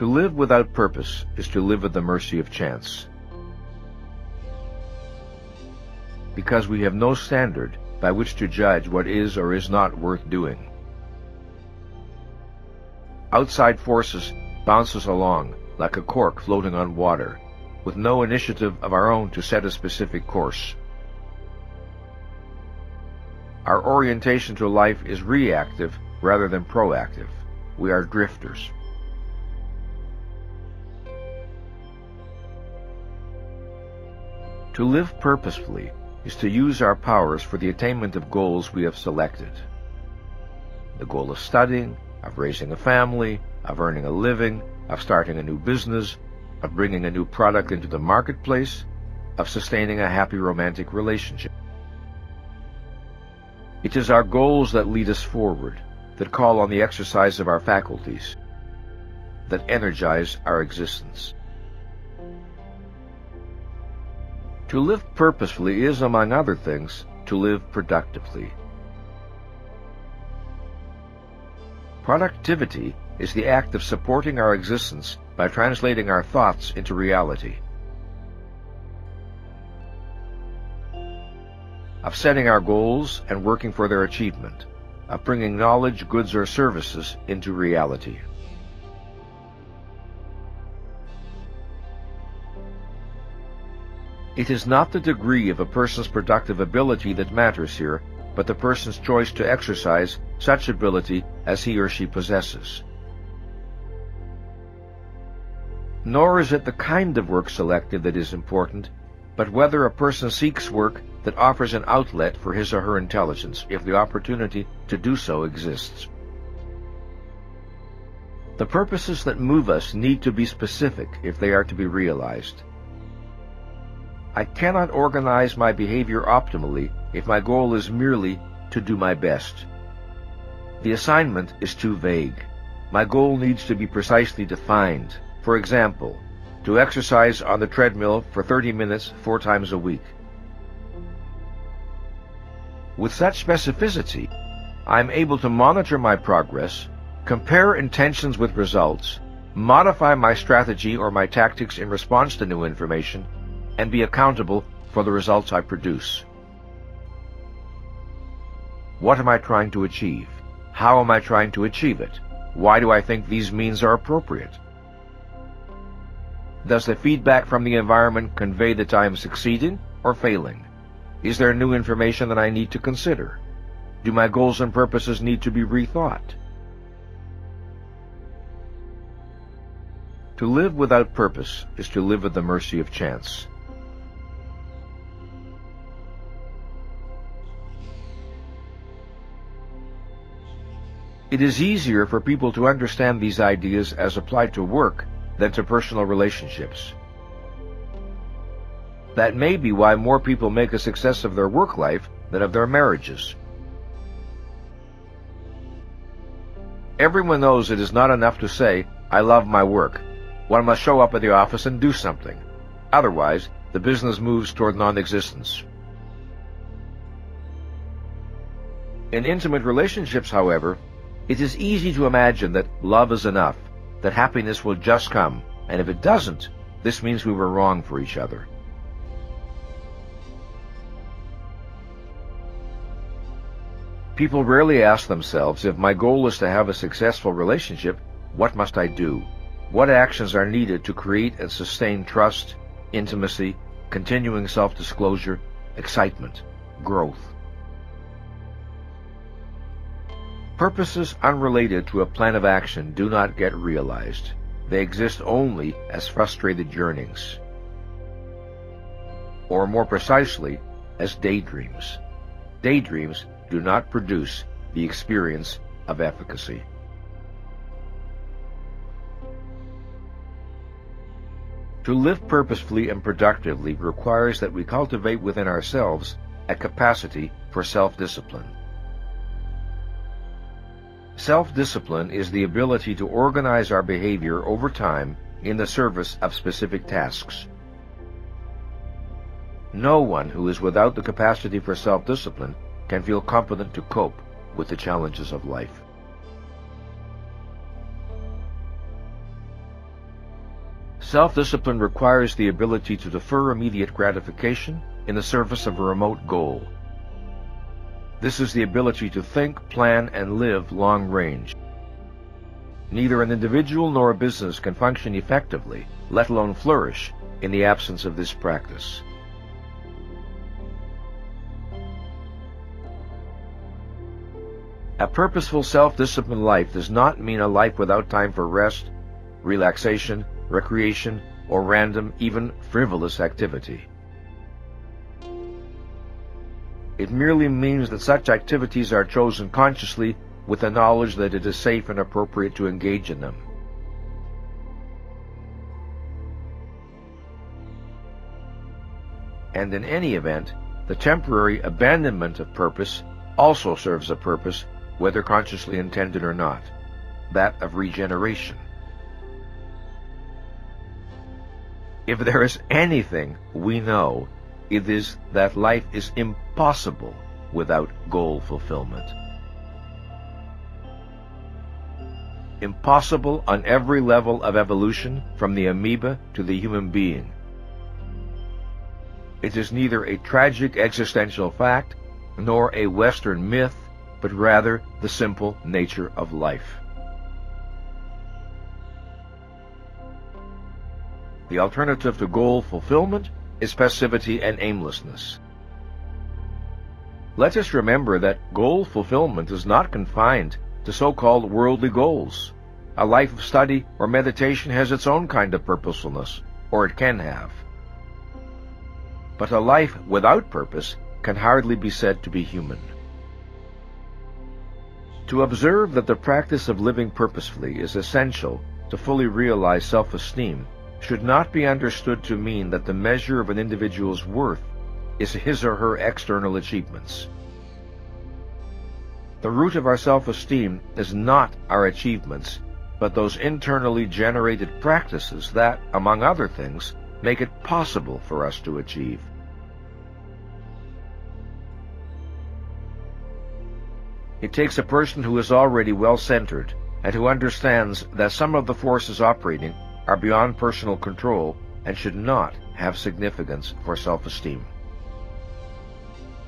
To live without purpose is to live at the mercy of chance. Because we have no standard by which to judge what is or is not worth doing. Outside forces bounce us along like a cork floating on water, with no initiative of our own to set a specific course. Our orientation to life is reactive rather than proactive. We are drifters. To live purposefully is to use our powers for the attainment of goals we have selected. The goal of studying, of raising a family, of earning a living, of starting a new business, of bringing a new product into the marketplace, of sustaining a happy romantic relationship. It is our goals that lead us forward, that call on the exercise of our faculties, that energize our existence. To live purposefully is, among other things, to live productively. Productivity is the act of supporting our existence by translating our thoughts into reality, of setting our goals and working for their achievement, of bringing knowledge, goods, or services into reality. It is not the degree of a person's productive ability that matters here, but the person's choice to exercise such ability as he or she possesses. Nor is it the kind of work selected that is important, but whether a person seeks work that offers an outlet for his or her intelligence, if the opportunity to do so exists. The purposes that move us need to be specific if they are to be realized. I cannot organize my behavior optimally if my goal is merely to do my best. The assignment is too vague. My goal needs to be precisely defined. For example, to exercise on the treadmill for 30 minutes 4 times a week. With such specificity, I am able to monitor my progress, compare intentions with results, modify my strategy or my tactics in response to new information, and be accountable for the results I produce. What am I trying to achieve? How am I trying to achieve it? Why do I think these means are appropriate? Does the feedback from the environment convey that I am succeeding or failing? Is there new information that I need to consider? Do my goals and purposes need to be rethought? To live without purpose is to live at the mercy of chance. It is easier for people to understand these ideas as applied to work than to personal relationships. That may be why more people make a success of their work life than of their marriages. Everyone knows it is not enough to say, "I love my work." One must show up at the office and do something. Otherwise, the business moves toward non-existence. In intimate relationships, however, it is easy to imagine that love is enough, that happiness will just come, and if it doesn't, this means we were wrong for each other. People rarely ask themselves, if my goal is to have a successful relationship, what must I do? What actions are needed to create and sustain trust, intimacy, continuing self-disclosure, excitement, growth? Purposes unrelated to a plan of action do not get realized. They exist only as frustrated yearnings, or more precisely, as daydreams. Daydreams do not produce the experience of efficacy. To live purposefully and productively requires that we cultivate within ourselves a capacity for self-discipline. Self-discipline is the ability to organize our behavior over time in the service of specific tasks. No one who is without the capacity for self-discipline can feel competent to cope with the challenges of life. Self-discipline requires the ability to defer immediate gratification in the service of a remote goal. This is the ability to think, plan, and live long range. Neither an individual nor a business can function effectively, let alone flourish, in the absence of this practice. A purposeful self-disciplined life does not mean a life without time for rest, relaxation, recreation, or random, even frivolous activity. It merely means that such activities are chosen consciously with the knowledge that it is safe and appropriate to engage in them. And in any event, the temporary abandonment of purpose also serves a purpose, whether consciously intended or not, that of regeneration. If there is anything we know, it is that life is impossible without goal fulfillment. Impossible on every level of evolution, from the amoeba to the human being. It is neither a tragic existential fact nor a Western myth, but rather the simple nature of life. The alternative to goal fulfillment is passivity and aimlessness. Let us remember that goal fulfillment is not confined to so-called worldly goals. A life of study or meditation has its own kind of purposefulness, or it can have. But a life without purpose can hardly be said to be human. To observe that the practice of living purposefully is essential to fully realize self-esteem should not be understood to mean that the measure of an individual's worth is his or her external achievements. The root of our self-esteem is not our achievements, but those internally generated practices that, among other things, make it possible for us to achieve. It takes a person who is already well-centered and who understands that some of the forces operating are beyond personal control and should not have significance for self-esteem.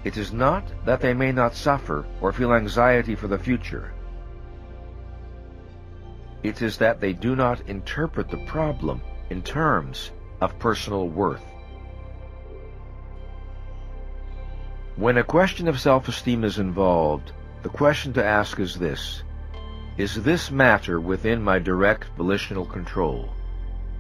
It is not that they may not suffer or feel anxiety for the future. It is that they do not interpret the problem in terms of personal worth. When a question of self-esteem is involved, the question to ask is this: is this matter within my direct volitional control?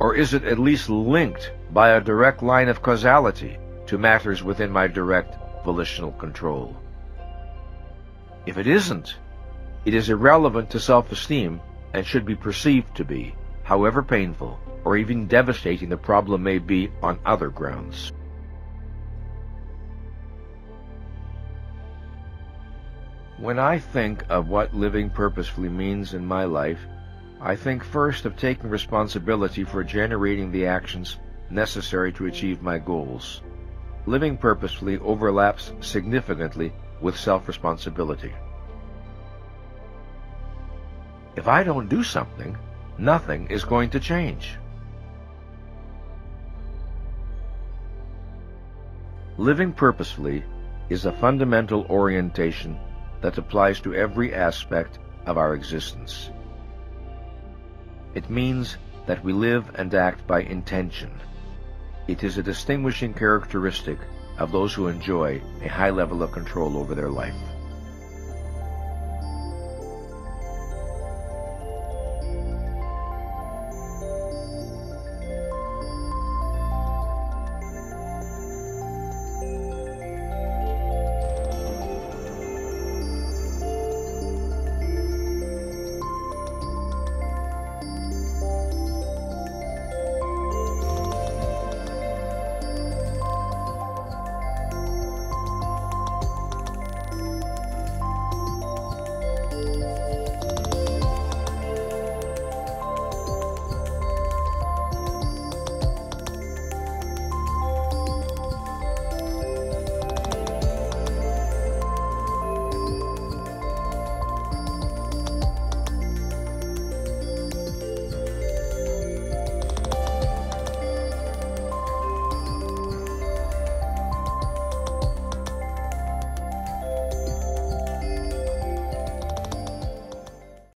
Or is it at least linked by a direct line of causality to matters within my direct volitional control? If it isn't, it is irrelevant to self-esteem and should be perceived to be, however painful or even devastating the problem may be on other grounds. When I think of what living purposefully means in my life, I think first of taking responsibility for generating the actions necessary to achieve my goals. Living purposefully overlaps significantly with self-responsibility. If I don't do something, nothing is going to change. Living purposefully is a fundamental orientation that applies to every aspect of our existence. It means that we live and act by intention. It is a distinguishing characteristic of those who enjoy a high level of control over their life.